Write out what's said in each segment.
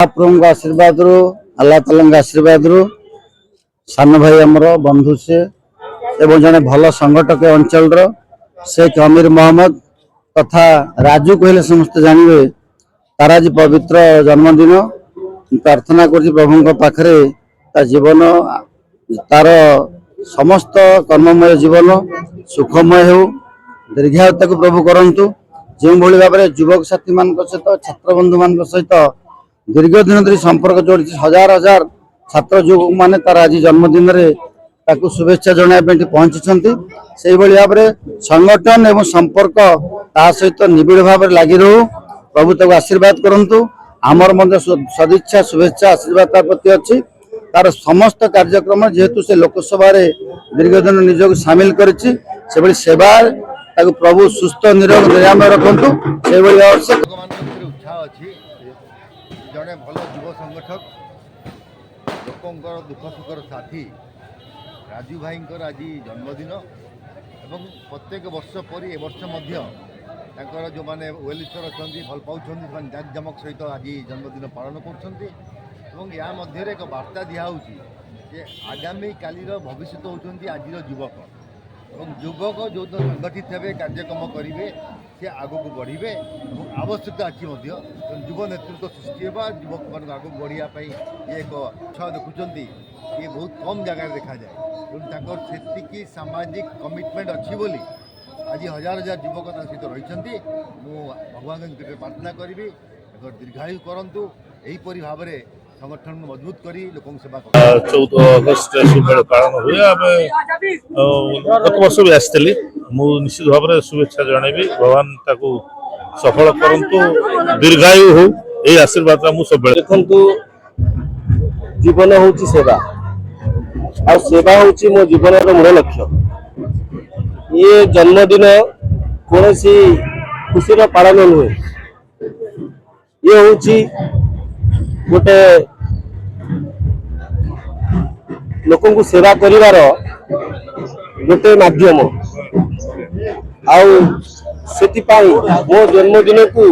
महाप्रभु आशीर्वाद रु अल्लाह ताला आशीर्वाद रु सान भाई आमर बंधु से एवं जड़े भल संगठक अंचल शेख अमीर मोहम्मद तथा राजू कहले समस्त जानवे तार आज पवित्र जन्मदिन प्रार्थना कर प्रभु पाखरे जीवन तार समस्त कर्ममय जीवन सुखमय हो दीर्घायु को प्रभु करंतु जो भाव में युवक साथी मान सहित छात्र बंधु मान सहित दीर्घ दिन धरी संपर्क जोड़ी हजार हजार छात्र युवक मैंने तार आज जन्मदिन में शुभेच्छा जनाया पहुंची से भाव में संगठन एवं संपर्क ता सहित निबिड़ भाव में लगी रू प्रभु तक आशीर्वाद करूँ आमर सदिच्छा शुभेच्छा आशीर्वाद प्रति अच्छी तार समस्त कार्यक्रम जेहेतु से लोकसभा दीर्घ दिन निजक सामिल कर सेवा प्रभु सुस्थ निरोग निरामय रखु से उत्साह अच्छी जड़े भल युव संगठक लोकंर दुख सुखर साथी राजू भाई आज जन्मदिन एवं प्रत्येक वर्ष पर ए वर्ष जो मैंने वेलिस्टर अच्छा भल पाँच जाक जमक सहित आज जन्मदिन पालन कर एक वार्ता दिखाई आगामी कालीर भविष्य होती आज युवक और युवक जो संगठित हे कार्यक्रम करेंगे सी आग को बढ़े आवश्यकता अच्छी युव नेतृत्व सृष्टि युवक मान आग बढ़ापी ये एक उत्साह देखुं ये बहुत कम जगह देखा जाए से सामाजिक कमिटमेंट अच्छी बोली आज हजार हजार युवक सहित रही भगवान प्रार्थना करी दीर्घायु करूँ यहीपरि भाव में संगठन मजबूत करी लोकों सेवा 14 अगस्त शुभ पालन हुए गत वर्ष भी आसती निश्चित भाव में शुभेच्छा जनइबी भगवान ताकू सफल करंतु दीर्घायु हो यही आशीर्वाद मुझे सब देखु जीवन हूँ सेवा आ सेवा हूँ मो जीवन मूल लक्ष्य ये जन्मदिन कौन खुशी पालन नुहे ये हूँ गोटे लोक सेवा करिवार गोटे माध्यम मो जन्मदिन को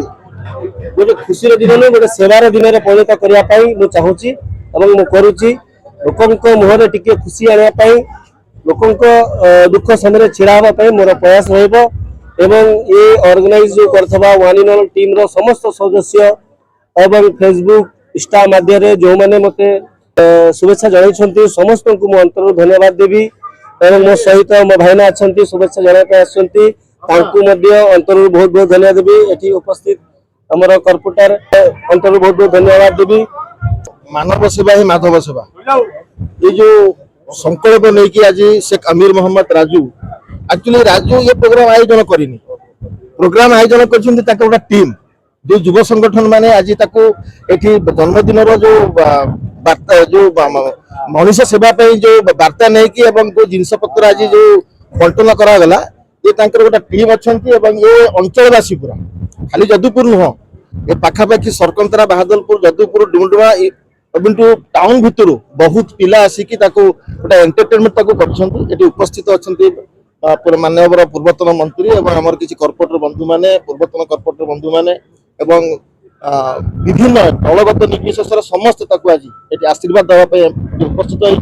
गोटे खुशी दिन नहीं गोटे सेवार दिन में परिणत करने चाहूँगी करुच्ची लोकों मुहर टिके खुशी आने लोक दुख समय छिड़ा मोर प्रयास रही ऑर्गेनाइज जो करथबा वन एंड ऑल टीम रो समस्त सदस्य एवं फेसबुक इंस्टा माध्यम जो मैंने मत शुभेच्छा जन समस्त को मो अंतर धन्यवाद देवी और मो सहित मो भाईना अच्छा शुभेच्छा जनाई अंतर बहुत बहुत धन्यवाद देवी ये उपस्थित आमर कर्पुटार अंतर बहुत बहुत धन्यवाद देवी मानव सेवा ही माधव सेवा ये जो संकल्प नहीं कि आज शेख अमीर मोहम्मद राजू एक्चुअली राजू ये प्रोग्राम आयोजन करनी प्रोग्राम आयोजन कर टीम जो युव संगठन माने आज जन्मदिन जो वार्ता जो मनुष्य सेवा जो वार्ता नहीं कि जो जिनस पत्र आज जो बंटन करागला ये गोटे टीम अच्छा ये अंचलवासी पूरा खाली जदुपुर नुह ये पाखापाखि सरकंतरा बहादुरपुर जदुपुर डुमडुमा टाउन भितर बहुत पिला आसिकी गोटे एंटरटेनमेंट कर उपस्थित अच्छा माननीय पूर्वतन मंत्री और आमर किसी कॉर्पोरेटर बंधु माने पूर्वतन कॉर्पोरेटर बंधु माने एवं विभिन्न दलगत निर्विशेष समस्त आज आशीर्वाद देवाई उपस्थित